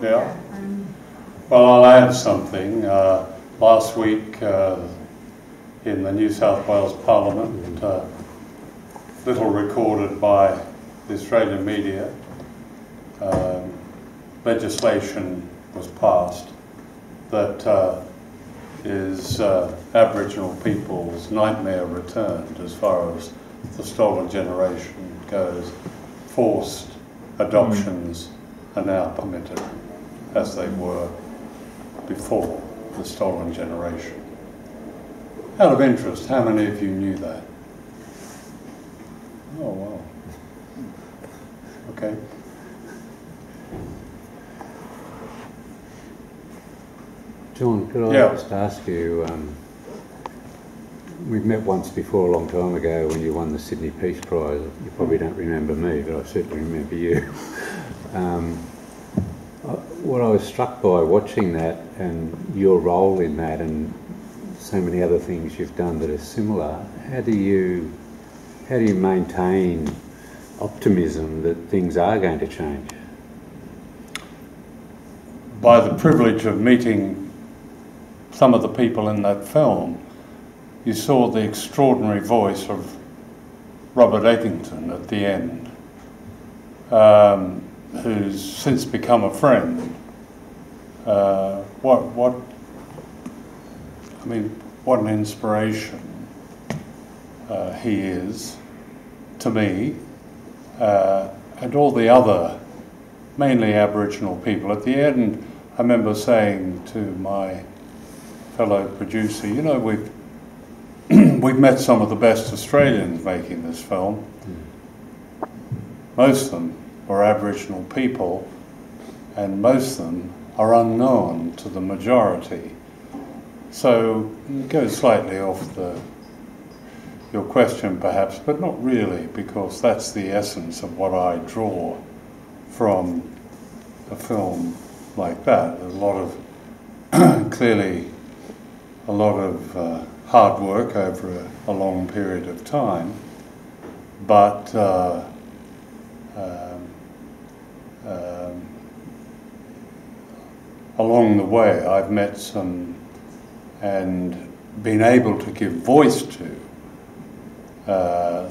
Yeah. Well, I'll add something. Last week in the New South Wales Parliament, little recorded by the Australian media, legislation was passed that is Aboriginal people's nightmare returned as far as the stolen generation goes. Forced adoptions are now permitted as they were before the stolen generation. Out of interest, how many of you knew that? Oh, wow. Okay. John, could I just ask you, we've met once before a long time ago when you won the Sydney Peace Prize. You probably don't remember me, but I certainly remember you. What I was struck by watching that and your role in that and so many other things you've done that are similar, how do you maintain optimism that things are going to change? By the privilege of meeting some of the people in that film, you saw the extraordinary voice of Robert Eggington at the end, who's since become a friend. What an inspiration he is to me, and all the other, mainly Aboriginal people. At the end, I remember saying to my fellow producer, you know, we've met some of the best Australians making this film. Most of them are Aboriginal people, and most of them are unknown to the majority. So it goes slightly off your question perhaps, but not really, because that's the essence of what I draw from a film like that. There's a lot of, clearly, a lot of hard work over a long period of time, but along the way I've met some and been able to give voice to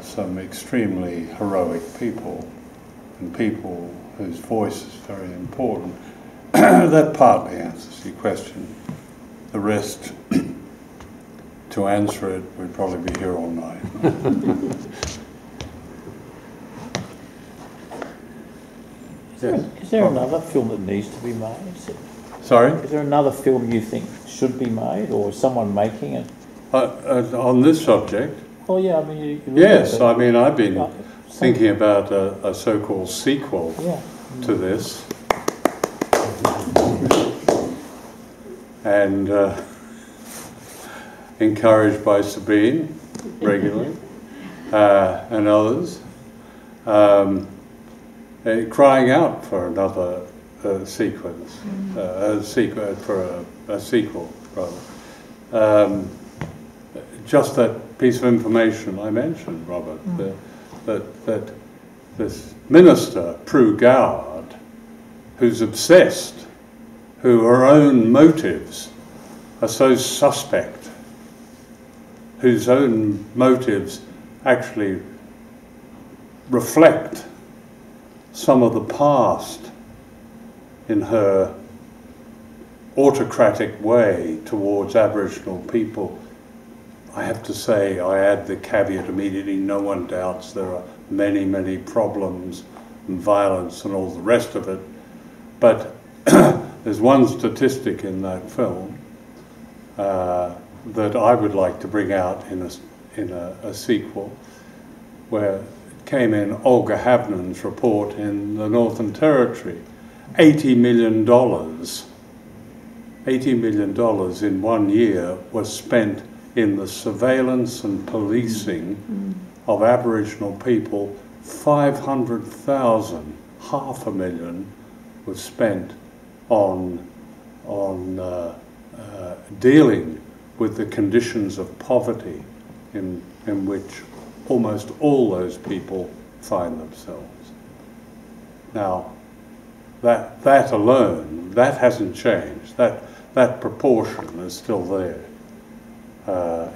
some extremely heroic people, and people whose voice is very important. That partly answers your question. The rest, to answer it, we'd probably be here all night. Yes. Is there another film that needs to be made? Sorry? Is there another film you think should be made, or is someone making it? On this subject? Oh yeah, I mean... Yes, I mean, I've been thinking about a so-called sequel to this. And encouraged by Sabine regularly and others, crying out for another sequence, for a sequel, rather. Just that piece of information I mentioned, Robert, that this minister, Prue Goward, who's obsessed, who her own motives are so suspect, whose own motives actually reflect some of the past in her autocratic way towards Aboriginal people. I have to say, I add the caveat immediately, no one doubts there are many, many problems and violence and all the rest of it, but there's one statistic in that film that I would like to bring out in a sequel, where it came in Olga Havnan's report in the Northern Territory. $80 million in 1 year was spent in the surveillance and policing of Aboriginal people. 500,000, $500,000 was spent on dealing with the conditions of poverty in which almost all those people find themselves. Now, that alone, that hasn't changed. That proportion is still there.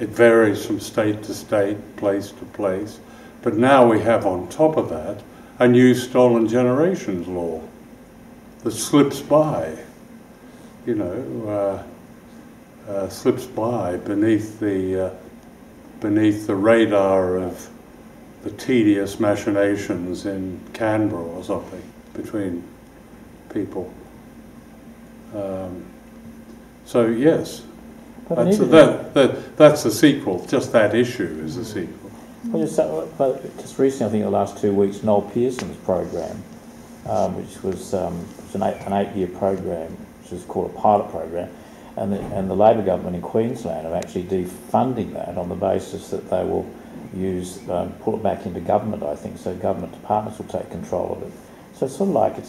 It varies from state to state, place to place. But now we have on top of that a new stolen generations law that slips by, slips by beneath the radar of the tedious machinations in Canberra or something between people. So yes, that's a sequel. Just that issue is a sequel. Well, just recently, I think the last 2 weeks, Noel Pearson's program, which was an 8-year program, which is called a pilot program, and the Labor government in Queensland are actually defunding that on the basis that they will pull it back into government, I think, so government departments will take control of it. So it's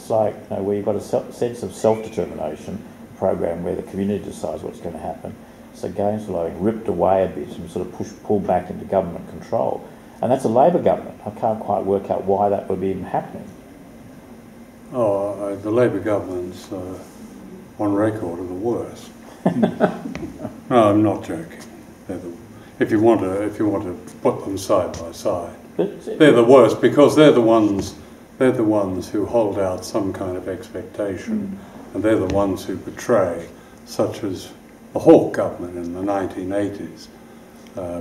like where you've got a sense of self-determination program where the community decides what's going to happen. So games are ripped away a bit and sort of pulled back into government control. And that's a Labor government. I can't quite work out why that would be even happening. Oh, the Labor governments on record are the worst. No, I'm not joking. If you want to put them side by side, they're the worst because they're the ones who hold out some kind of expectation, and they're the ones who betray, such as the Hawke government in the 1980s,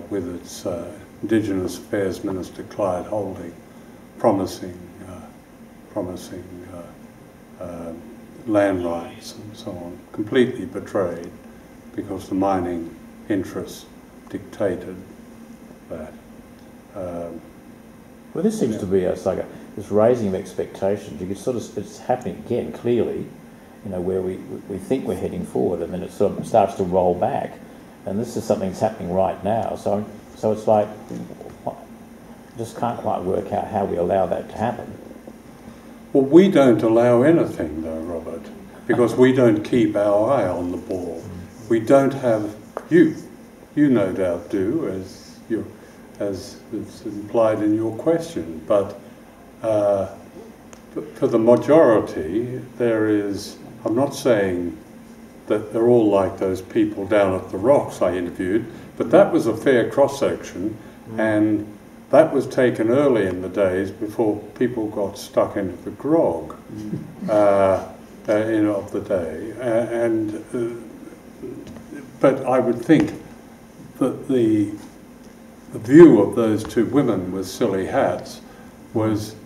with its Indigenous Affairs Minister Clyde Holding, promising land rights and so on, completely betrayed because the mining interests dictated that. Well, this seems to be this raising of expectations. You can it's happening again clearly, where we think we're heading forward, and then it sort of starts to roll back, and this is something that's happening right now. So it's like, just can't quite work out how we allow that to happen. Well, we don't allow anything, though, Robert, because we don't keep our eye on the ball. We don't have you no doubt do, as it's implied in your question, but for the majority, there is. I'm not saying that they're all like those people down at the Rocks I interviewed, but that was a fair cross-section, and that was taken early in the days before people got stuck into the grog of the day. But I would think that the view of those two women with silly hats was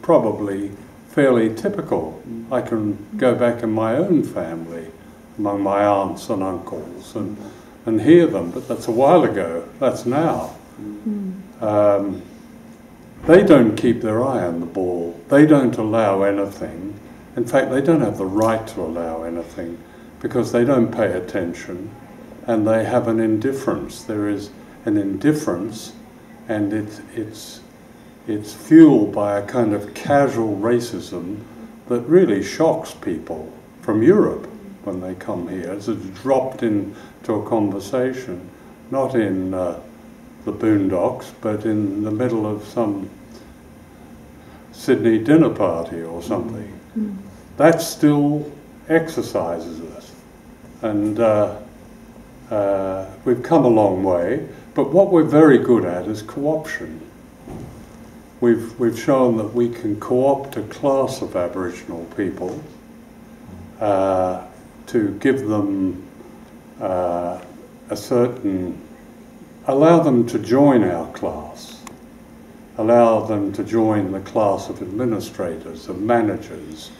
probably fairly typical. I can go back in my own family, among my aunts and uncles, and hear them, but that's a while ago. That's now. They don't keep their eye on the ball. They don't allow anything. In fact, they don't have the right to allow anything because they don't pay attention, and they have an indifference. There is an indifference, and it's fueled by a kind of casual racism that really shocks people from Europe when they come here. It's dropped into a conversation, not in the boondocks, but in the middle of some Sydney dinner party or something. That still exercises us, and we've come a long way. But what we're very good at is co-option. We've shown that we can co-opt a class of Aboriginal people to give them allow them to join our class, allow them to join the class of administrators, of managers,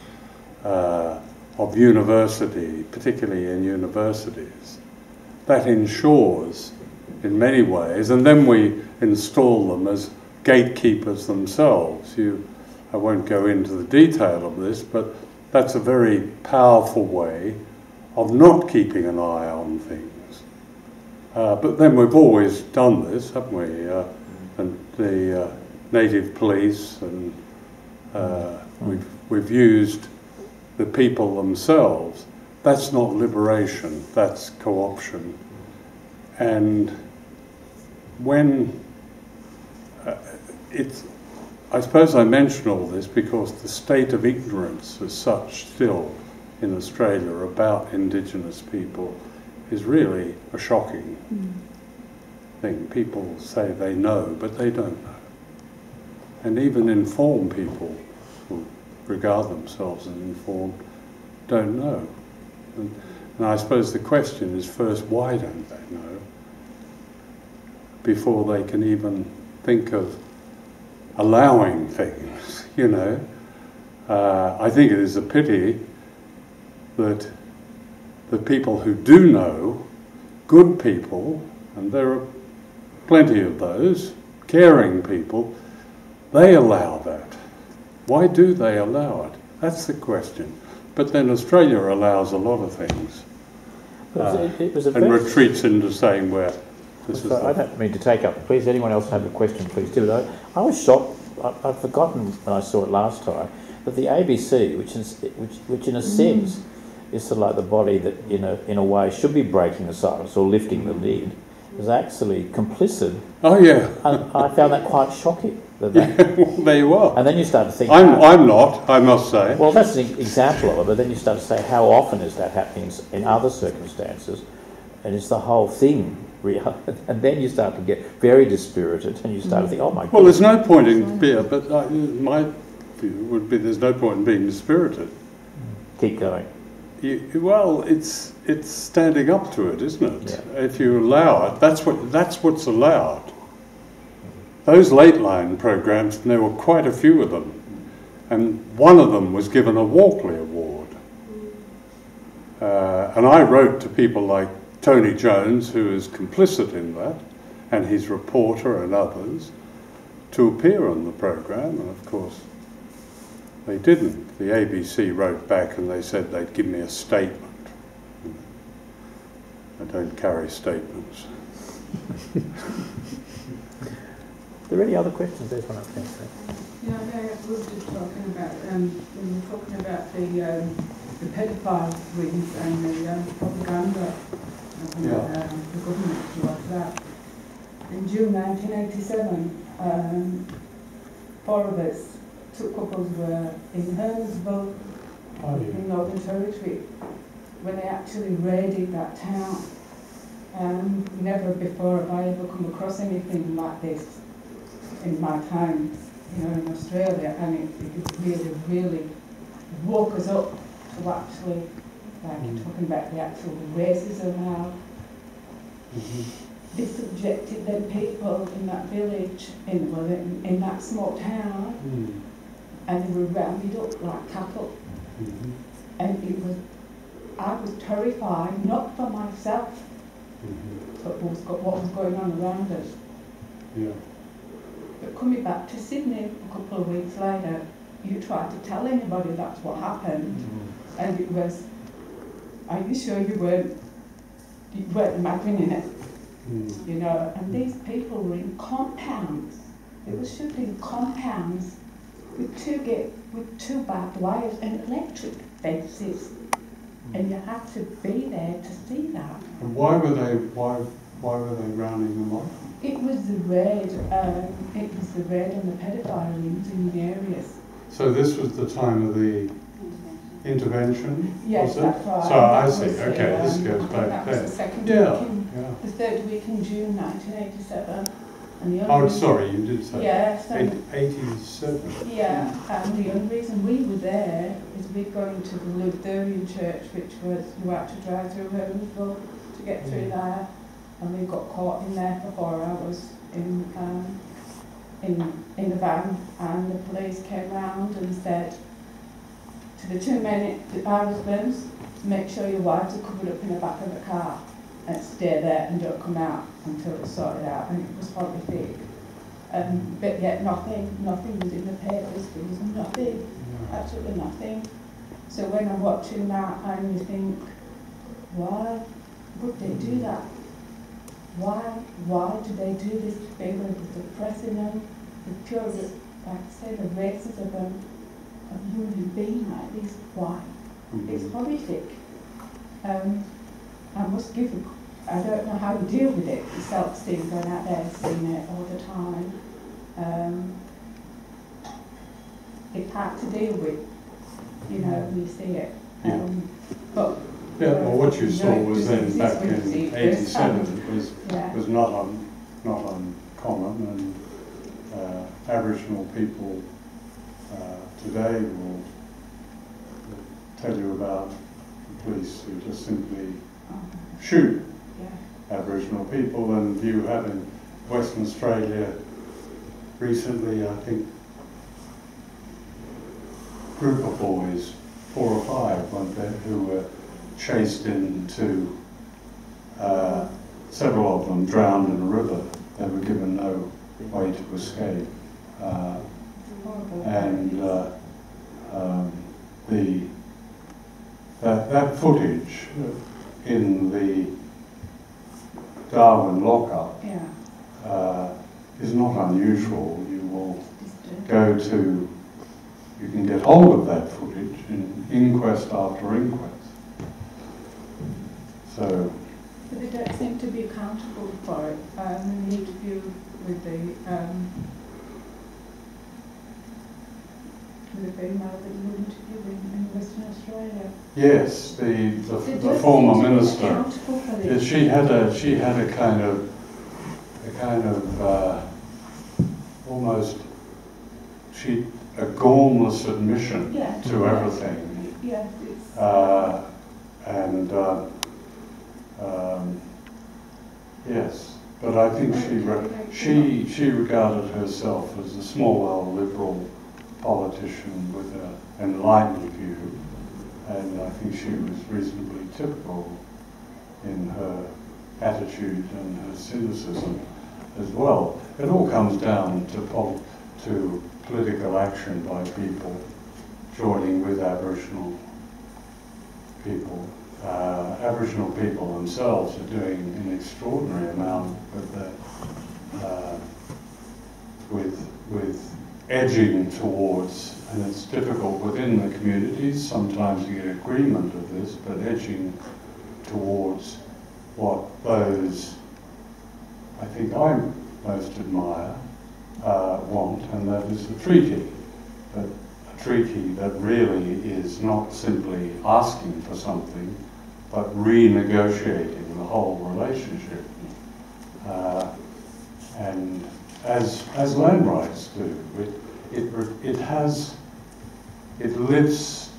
of university, particularly in universities. That ensures, in many ways, and then we install them as gatekeepers themselves. I won't go into the detail of this, but that's a very powerful way of not keeping an eye on things. But then we've always done this, haven't we? And the native police, and we've used the people themselves. That's not liberation, that's co-option. And when I suppose I mention all this because the state of ignorance as such still in Australia about Indigenous people is really a shocking thing. People say they know, but they don't know. And even informed people who regard themselves as informed don't know. And I suppose the question is first, why don't they know? Before they can even think of allowing things, you know. I think it is a pity that the people who do know, good people, and there are plenty of those, caring people, they allow that. Why do they allow it? That's the question. But then Australia allows a lot of things. And retreats into saying where this is... I don't mean to take up, please, anyone else have a question, please do. But I was shocked, I'd forgotten when I saw it last time, that the ABC, which in a sense is sort of like the body that in a way should be breaking the silence or lifting the lid, is actually complicit. Oh yeah. And I found that quite shocking. Well, there you are. And then you start to think... I'm not, I must say. Well, that's an example of it, but then you start to say, how often is that happening in other circumstances? And it's the whole thing. And then you start to get very dispirited, and you start to think, oh my God. Well, there's no point in beer, but my view would be there's no point in being dispirited. Keep going. Well, it's standing up to it, isn't it? Yeah. If you allow it, that's what's allowed. Those late line programs, there were quite a few of them, and one of them was given a Walkley Award. And I wrote to people like Tony Jones, who is complicit in that, and his reporter and others, to appear on the program, and of course they didn't. The ABC wrote back and they said they'd give me a statement. I don't carry statements. Are there any other questions? There's one up there. Yeah, we were just talking about the paedophile rings and the propaganda of the government towards that. In June 1987, 4 of us, 2 couples were in Hernesville, in Northern Territory, when they actually raided that town. Never before have I ever come across anything like this in my time, in Australia, and it really woke us up to actually, like you're talking about the actual racism now. They subjected them people in that village, in that small town, and they were rounded up like cattle. And I was terrified, not for myself, but what was going on around us. Yeah. But coming back to Sydney a couple of weeks later, you tried to tell anybody that's what happened, and it was, are you sure you weren't imagining it? And these people were in compounds. They were shooting in compounds with two barbed wires and electric fences, and you had to be there to see that. And why were they rounding them off? It was the raid. It was the raid on the paedophile rings in the areas. So this was the time of the intervention? Yes, was it? that's right. So I see. Okay, this goes back that then. was the second the 3rd week in June 1987. And the only sorry, you did say. Yes. 87. Yeah, and the only reason we were there is we'd gone to the Lutheran church, which was you had to drive through Hernesville to get through there, and we got caught in there for 4 hours in a van, and the police came round and said to the 2 men, our husbands, make sure your wives are covered up in the back of the car and stay there and don't come out until it's sorted out. And it was horrific. But yet nothing was in the papers. There was nothing, absolutely nothing. So when I'm watching that, and you think, why would they do that? Why do they do this to people? It's oppressing them, the pure, like I say, the racism of human being like this. Why? It's horrific. I must give I don't know how to deal with it yourself, seeing going out there, seeing it all the time. it's hard to deal with, you know, when you see it. Yeah. But Yeah, well, what you saw it was doesn't then exist back when you in see it first hand. '87 was not uncommon, and Aboriginal people today will tell you about the police who just simply shoot Aboriginal people, and you have in Western Australia recently, I think, group of boys, 4 or 5, weren't there, who were chased into, several of them drowned in a river. They were given no way to escape. That footage in the Darwin lockup is not unusual. You will go to, you can get hold of that footage in inquest after inquest. So, but they don't seem to be accountable for it. In the interview with the female that you were interviewing in Western Australia. yes, the former minister. Yes, she had a kind of almost a gormless admission to everything. Yeah, it's yes, but I think she regarded herself as a small L liberal politician with an enlightened view, and I think she was reasonably typical in her attitude and her cynicism as well. It all comes down to political action by people joining with Aboriginal people. Aboriginal people themselves are doing an extraordinary amount with edging towards, and it's difficult within the communities, sometimes you get agreement of this, but edging towards what those, I think I most admire, want, and that is a treaty. But a treaty that really is not simply asking for something, but renegotiating the whole relationship. And as land rights do,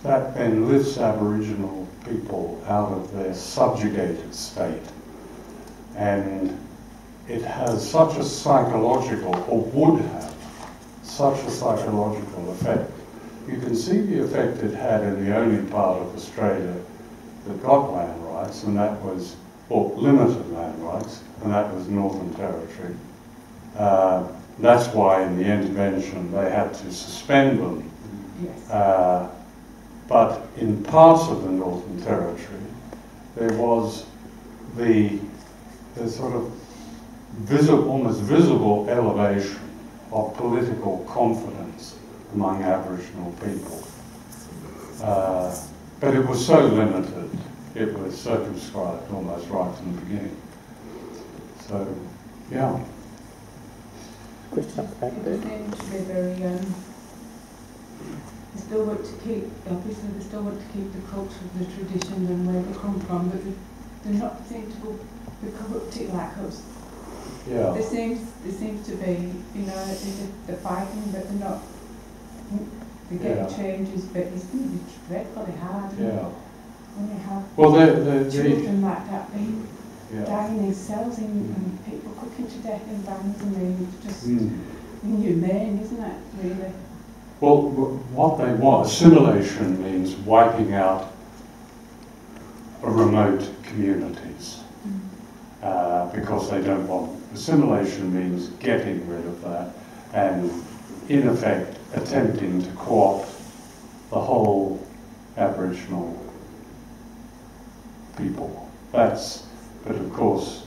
that then lifts Aboriginal people out of their subjugated state, and it has such a psychological, or would have such a psychological effect. You can see the effect it had in the only part of Australia that got land rights, and that was, or limited land rights, and that was Northern Territory. That's why in the intervention they had to suspend them. Yes. But in parts of the Northern Territory, there was the sort of almost visible elevation of political confidence among Aboriginal people. But it was so limited, it was circumscribed almost right from the beginning. So, yeah. Question up the back there. They seem to be very, they still want to keep, obviously they still want to keep the culture, the tradition and where they come from, but they're not seem to be corrupted like us. Yeah. There seems to be, you know, they're fighting, but they're not, they get changes, but it's going to be dreadfully hard. Yeah. When you have children like that being dying in cells and people cooking to death in vans, I mean, it's just inhumane, isn't it, really? Well, what they want, assimilation means wiping out remote communities because they don't want. Assimilation means getting rid of that and, in effect, attempting to co-opt the whole Aboriginal people. But of course,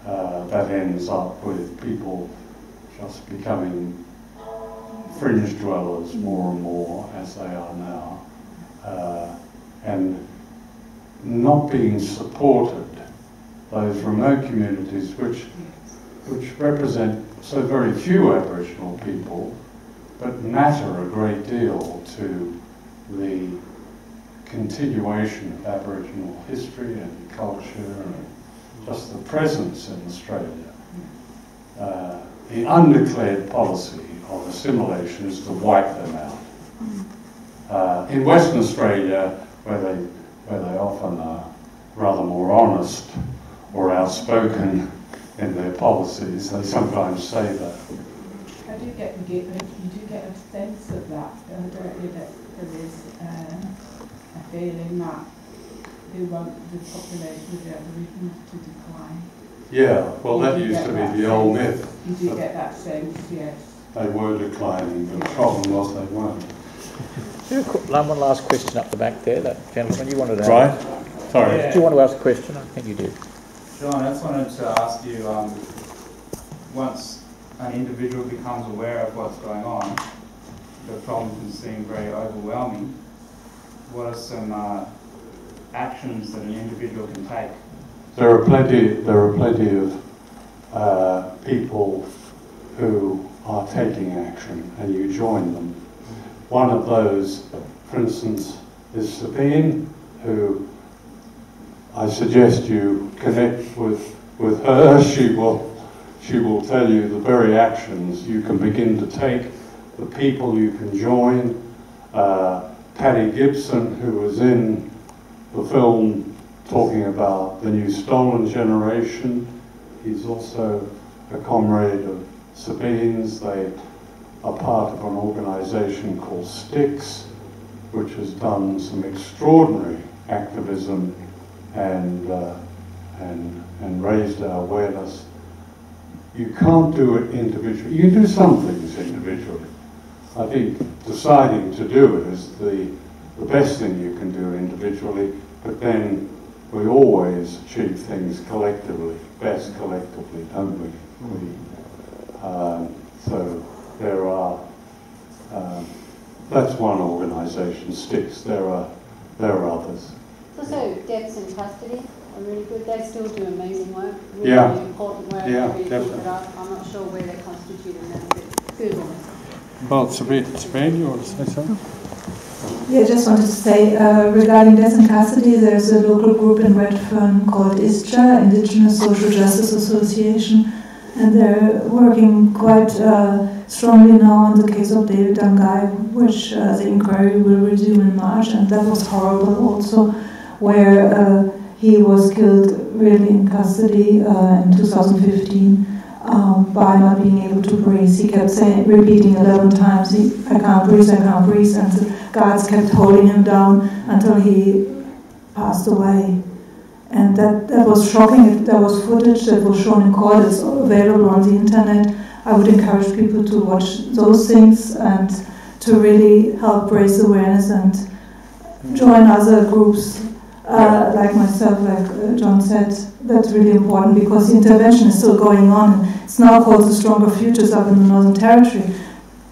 that ends up with people just becoming fringe dwellers more and more, as they are now, and not being supported. Those remote communities which represent so very few Aboriginal people, but matter a great deal to the continuation of Aboriginal history and culture and just the presence in Australia. The undeclared policy of assimilation is to wipe them out. In Western Australia, where they often are rather more honest or outspoken in their policies, they sometimes say that. You do get a sense of that, don't you, that there is a feeling that they want the population of the Aborigines to decline. Yeah, well, that used to be the old myth. You do get that sense, yes. They were declining, but the problem was they weren't. One last question up the back there, that gentleman, you wanted to Right? Sorry. Did you want to ask a question? I think you did. John, I just wanted to ask you, once an individual becomes aware of what's going on, the problem can seem very overwhelming. What are some actions that an individual can take? There are plenty of people who are taking action, and you join them. One of those, for instance, is Sabine, who I suggest you connect with her. She will tell you the very actions you can begin to take, the people you can join. Paddy Gibson, who was in the film talking about the new stolen generation, he's also a comrade of Sabine's. They are part of an organisation called Sticks, which has done some extraordinary activism and raised our awareness. You can't do it individually. You can do some things individually. I think deciding to do it is the best thing you can do individually, but then we always achieve things collectively, best collectively, don't we? So there are, that's one organisation, Sticks. There are others. Also, deaths in custody are really good. They still do amazing work, really important work. Yeah, Really definitely. keep it up. I'm not sure where they're constituted now, but Google it. Well, Sabine, you want to say something? Yeah, I just wanted to say, regarding deaths in custody, there's a local group in Redfern called ISJA, Indigenous Social Justice Association, and they're working quite strongly now on the case of David Dangai, which the inquiry will resume in March, and that was horrible also, where he was killed really in custody in 2015 by not being able to breathe. He kept repeating 11 times, I can't breathe, and the guards kept holding him down until he passed away. And that was shocking. There was footage that was shown in court. It's available on the internet. I would encourage people to watch those things and to really help raise awareness and join other groups like myself, like John said. That's really important because the intervention is still going on. It's now called the Stronger Futures up in the Northern Territory.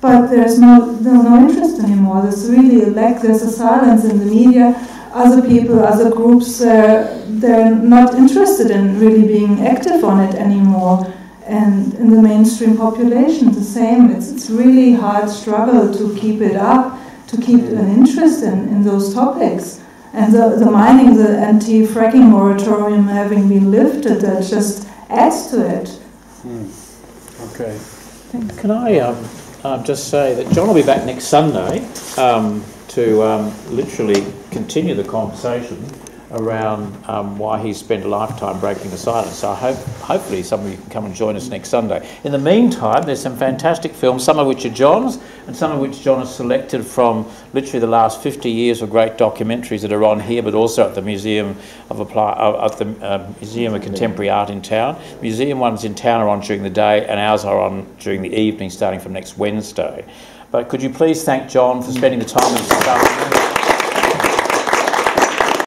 But there's no interest anymore. There's really a lack. There's a silence in the media. Other people, other groups, they're not interested in really being active on it anymore. And in the mainstream population, the same. It's really hard struggle to keep it up, to keep an interest in those topics. And the mining, the anti-fracking moratorium having been lifted, that just adds to it. Okay. Can I just say that John will be back next Sunday to literally continue the conversation around why he spent a lifetime breaking the silence. So I hopefully some of you can come and join us next Sunday. In the meantime, there's some fantastic films, some of which are John's, and some of which John has selected from literally the last 50 years of great documentaries that are on here, but also at the Museum of Museum of Contemporary Art in town. Museum ones in town are on during the day, and ours are on during the evening, starting from next Wednesday. But could you please thank John for spending the time with us this afternoon?